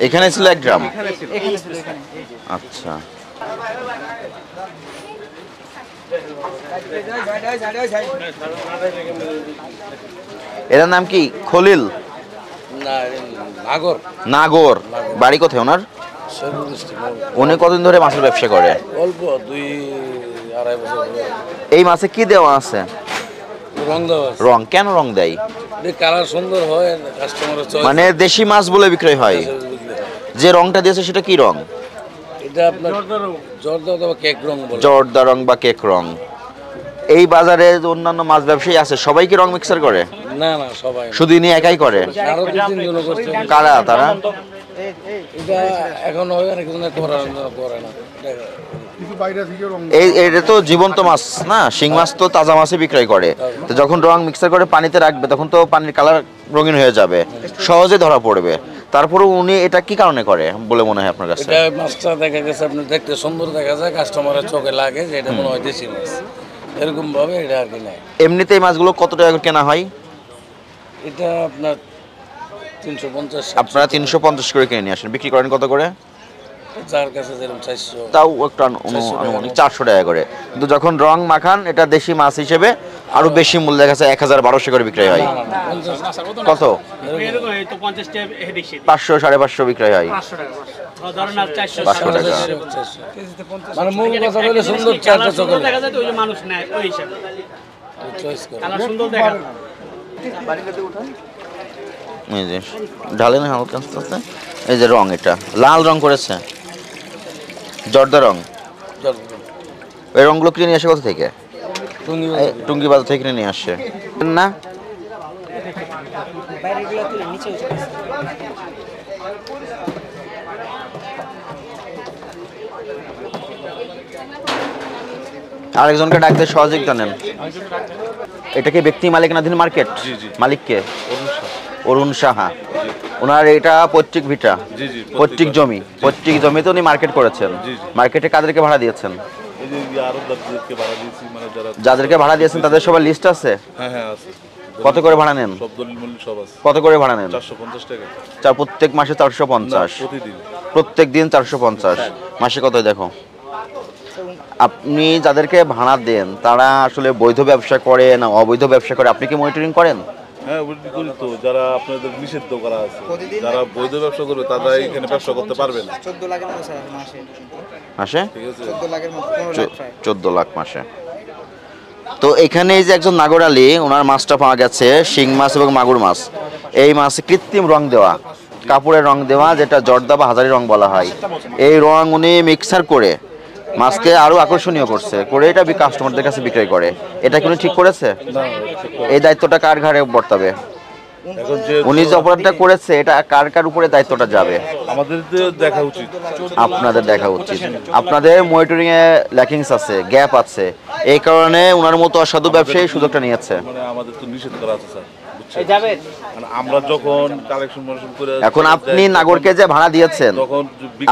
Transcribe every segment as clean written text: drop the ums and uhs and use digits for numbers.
এখানে ছিল 1 গ্রাম। আচ্ছা, এটার নাম কি? খলিল? নাগর। বাড়ি কোথায় ওনার? উনি কতদিন ধরে মাছের ব্যবসা করে? অল্প 2-2.5 বছর। এই মাছে কি দেওয়া আছে? রং দেওয়া আছে। রং? কেন রং দেয়? কালার সুন্দর হয়, কাস্টমারের চয়েস। মানে দেশি মাছ বলে বিক্রয় হয়? যে রংটা দিয়েছে সেটা কি রং? এটা আপনার জর্দা অথবা কেক রং বলে। জর্দা রং বা কেক রং। এই বাজারে অন্যান্য মাছ ব্যবসায়ী আছে, সবাই কি রং মিক্সার করে? না না, সবাই না। শুধু ইনি একাই করে? আরো 2-3 জন করছে। কারা তারা? এটা এখন হয় অনেক জন করে না। এটা তো জীবন্ত মাছ না, শিং মাছ তো তাজা মাছে বিক্রয় করে। তো যখন রং মিক্সার করে পানিতে রাখবে তখন তো পানির কালার রঙিন হয়ে যাবে, সহজে ধরা পড়বে। তারপরে উনি এটা কি কারণে করে বলে মনে হয় আপনার কাছে? এটা মাছটা দেখা গেছে আপনি দেখতে সুন্দর দেখা যায়, কাস্টমারের চোখে লাগে যে এটা মনে হয় দেশি মাছ, এরকম ভাবে এটা আর কি নাই। এমনিতে এই মাছগুলো কত টাকা করে কেনা হয়? এটা আপনার 350। আপনারা 350 করে কিনে নিয়ে আসেন, বিক্রি করেন কত করে? যার কাছে যেরকম 400। তাও একটু আনুমানিক 400 টাকা করে। কিন্তু যখন রং মাখান এটা দেশি মাছ হিসেবে আরো বেশি মূল্য, দেখা যায় 1000-1200 করে বিক্রয় হয়। কত? 500 550 বিক্রয় হয়। 500 টাকা। মানে মূল কথা হলো সুন্দর চারটা চোখে দেখা যায়, ওই যে মানুষ নেয় ওই হিসাবে চয়েস করে। কালার সুন্দর দেখা যায়। এই যে ঢালেন হালকা আস্তে আস্তে। এই যে রং, এটা লাল রং করেছে, জর্দা রং। এই রংগুলো কিনে নিয়ে আসে কোথা থেকে? টুঙ্গি বাজার থেকে কিনে নিয়ে আসে না? আরেকজনকে ডাকতে সহযোগিতা নেন। এটা কি ব্যক্তি মালিকানাধীন মার্কেট? মালিককে? অরুণ সাহা। ওনার এটা পৈতৃক ভিটা, পৈতৃক জমি। পৈতৃক জমিতে উনি মার্কেট করেছেন। মার্কেটে কাদেরকে ভাড়া দিয়েছেন? যাদেরকে ভাড়া দিয়েছেন তাদের সবার লিস্ট আছে? কত করে ভাড়া নেন? কত করে ভাড়া নেন? 450 টাকা। প্রত্যেক মাসে 450? প্রত্যেক দিন 450? মাসে কত দেখো? আপনি যাদেরকে ভাড়া দেন তারা আসলে বৈধ ব্যবসা করে না অবৈধ ব্যবসা করে, আপনি কি মনিটরিং করেন? হ্যাঁ, ওইটি করি তো। যারা আপনাদের নিষিদ্ধ করা আছে, যারা বৈধ ব্যবসা করবে তারা এখানে ব্যবসা করতে পারবে না। 14 লাখের মতো মাসে। মাসে 14 লাখের মতো, 15 লাখ প্রায়। 14 লাখ মাসে। তো এখানে এই যে একজন নাগর আলী, ওনার মাছটা পাওয়া গেছে শিং মাছ এবং মাগুর মাছ। এই মাছে কৃত্রিম রং দেওয়া, কাপড়ের রং দেওয়া, যেটা জর্দা বা হাজারি রং বলা হয়। এই রং উনি মিক্সার করে মাছকে আরো আকর্ষণীয় করছে, করে এটা কাস্টমারদের কাছে বিক্রয় করে। এটা কি উনি ঠিক করেছে? এই দায়িত্বটা কার ঘাড়ে বর্তাবে? উনি যে অপরাধটা করেছে এটা কার কার উপরে দায়িত্বটা যাবে? আমাদের দেখা উচিত। আপনাদের দেখা উচিত। আপনাদের মনিটরিং এ ল্যাকিংস আছে, গ্যাপ আছে, এই কারণে ওনার মতো অসাধু ব্যবসায়ী সুযোগটা নিয়েছে। মানে আমাদের তো নিষেধ করা আছে স্যার, বুঝছেন? আমরা যখন কালেকশন করে, এখন আপনি নাগরকে যে ভাড়া দিয়েছেন,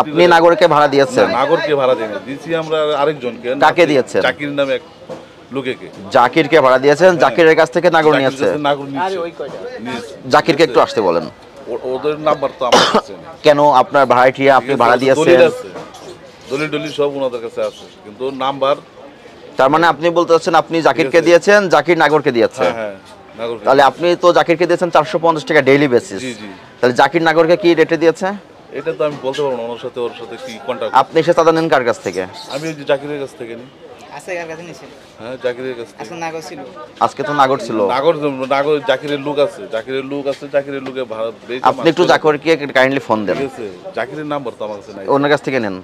আপনি নাগরকে ভাড়া দিয়েছেন? নাগরকে ভাড়া দিয়েছি আমরা আরেকজনকে। কাকে দিয়েছেন? জাকির নামে এক লোকেকে। জাকিরকে ভাড়া দিয়েছেন? জাকিরের কাছ থেকে নাগর নিয়েছে? জাকিরকে একটু আসতে বলেন। ওদের নাম্বার তো আমার কাছে নেই। কেন? আপনার ভাড়াটিয়া আপনি ভাড়া দিয়েছেন? দলিল সব ওনাদের কাছে আছে, কিন্তু নাম্বার। তার মানে আপনি বলতে চাচ্ছেন আপনি জাকিরকে দিয়েছেন, জাকির নাগরকে দিয়েছে? হ্যাঁ, নাগর। তাহলে আপনি তো জাকিরকে দিয়েছেন 450 টাকা ডেইলি বেসিস। জি জি। তাহলে জাকির নাগরকে কি রেটে দিয়েছে? এটা তো আমি বলতে পারবো না, ওর সাথে কি কন্টাক্ট। আপনি সে চাঁদা নেন কার কাছ থেকে? আমি ওই যে জাকিরের কাছ থেকে নিই। আছে কার কাছে নিছেন? হ্যাঁ, জাকিরের কাছ থেকে। আজকে নাগর ছিল। আজকে তো নাগর ছিল। নাগর জাকিরের লোক আছে, জাকিরের লোকে ভাড়া দেই। আপনি একটু জাকিরকে কাইন্ডলি ফোন দেন। ঠিক আছে, জাকিরের নাম্বার তো আমার কাছে নাই। ওনার কাছ থেকে নেন,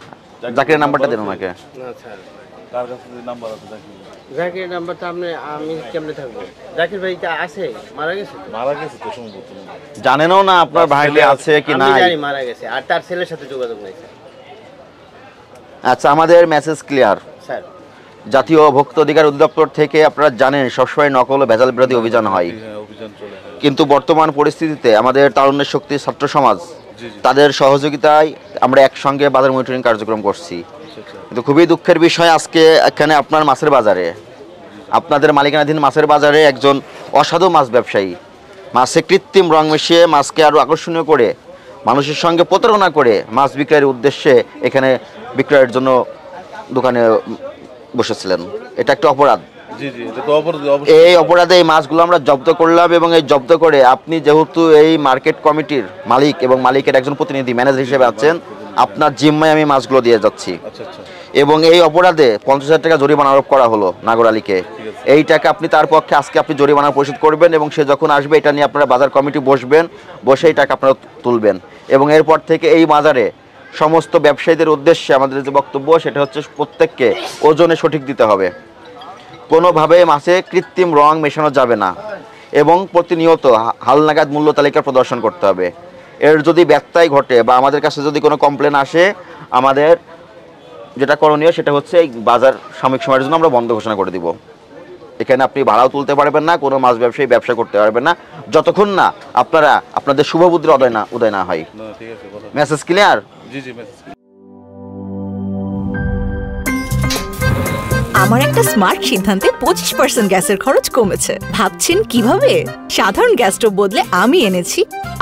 জাকিরের নাম্বারটা দেন ওনাকে। না স্যার, কার কাছে নাম্বার আছে জাকির নাম্বারটা আমি কেমনে থাকবো? জাকির ভাই কি আছে? মারা গেছে? মারা গেছে তো সম্ভবত। জানেনও না আপনার ভাইটি আছে কি আমি নাই? জানি মারা গেছে, আর তার ছেলের সাথে যোগাযোগ নাই স্যার। আচ্ছা, আমাদের মেসেজ ক্লিয়ার। স্যার, জাতীয় ভোক্তা অধিকার অধিদপ্তর থেকে আপনারা জানেন সবসময় নকল ও ভেজাল বিরোধী অভিযান হয়। হ্যাঁ, অভিযান চলে। কিন্তু বর্তমান পরিস্থিতিতে আমাদের তারুণ্যের শক্তি ছাত্র সমাজ, তাদের সহযোগিতায় আমরা একসঙ্গে বাজার মনিটরিং কার্যক্রম করছি। কিন্তু খুবই দুঃখের বিষয়, আজকে এখানে আপনার মাছের বাজারে, আপনাদের মালিকানাধীন মাছের বাজারে একজন অসাধু মাছ ব্যবসায়ী মাছে কৃত্রিম রং মিশিয়ে মাছকে আরও আকর্ষণীয় করে মানুষের সঙ্গে প্রতারণা করে মাছ বিক্রয়ের উদ্দেশ্যে এখানে বিক্রয়ের জন্য দোকানে বসেছিলেন। এটা একটা অপরাধ। জি জি, এটা তো অবশ্যই। এই অপরাধে এই মাছগুলো আমরা জব্দ করলাম এবং এই জব্দ করে আপনি যেহেতু এই মার্কেট কমিটির মালিক এবং মালিকের একজন প্রতিনিধি ম্যানেজার হিসেবে আছেন, আপনার জিম্মায় আমি মাছগুলো দিয়ে যাচ্ছি। আচ্ছা আচ্ছা, এবং এই অপরাধে 50,000 টাকা জরিমানা আরোপ করা হলো নাগর আলীকে। এই টাকা আপনি তার পক্ষে আজকে আপনি জরিমানা পরিশোধ করবেন এবং সে যখন আসবে এটা নিয়ে আপনারা বাজার কমিটি বসবেন, বসে এই টাকা আপনারা তুলবেন। এবং এরপর থেকে এই বাজারে সমস্ত ব্যবসায়ীদের উদ্দেশ্যে আমাদের যে বক্তব্য সেটা হচ্ছে প্রত্যেককে ওজনে সঠিক দিতে হবে, কোনোভাবে মাছে কৃত্রিম রং মেশানো যাবে না এবং প্রতিনিয়ত হালনাগাদ মূল্য তালিকা প্রদর্শন করতে হবে। এর যদি ব্যত্যয় ঘটে বা আমাদের কাছে যদি কোনো কমপ্লেন আসে, আমাদের যেটা করণীয় সেটা হচ্ছে এই বাজার সাময়িক সময়ের জন্য আমরা বন্ধ ঘোষণা করে দিব। এখানে আপনি ভাড়াও তুলতে পারবেন না, কোনো মাছ ব্যবসায়ী ব্যবসা করতে পারবেন না যতক্ষণ না আপনারা আপনাদের শুভ বুদ্ধির উদয় না হয়। না ঠিক আছে, কথা। Message clear? জি জি, মেসেজ। আমার একটা স্মার্ট সিদ্ধান্তে 25% গ্যাসের খরচ কমেছে। ভাবছেন কিভাবে? সাধারণ গ্যাস স্টোভ বদলে আমি এনেছি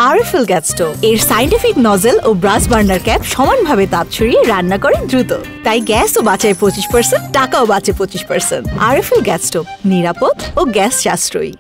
আরএফএল গ্যাস স্টোভ। এর সাইন্টিফিক নজল ও ব্রাস বার্নার ক্যাপ সমানভাবে তাপ ছড়িয়ে রান্না করে দ্রুত, তাই গ্যাসও বাঁচায় 25%, টাকাও বাঁচে 25%। আরএফএল গ্যাস স্টোভ নিরাপদ ও গ্যাস সাশ্রয়ী।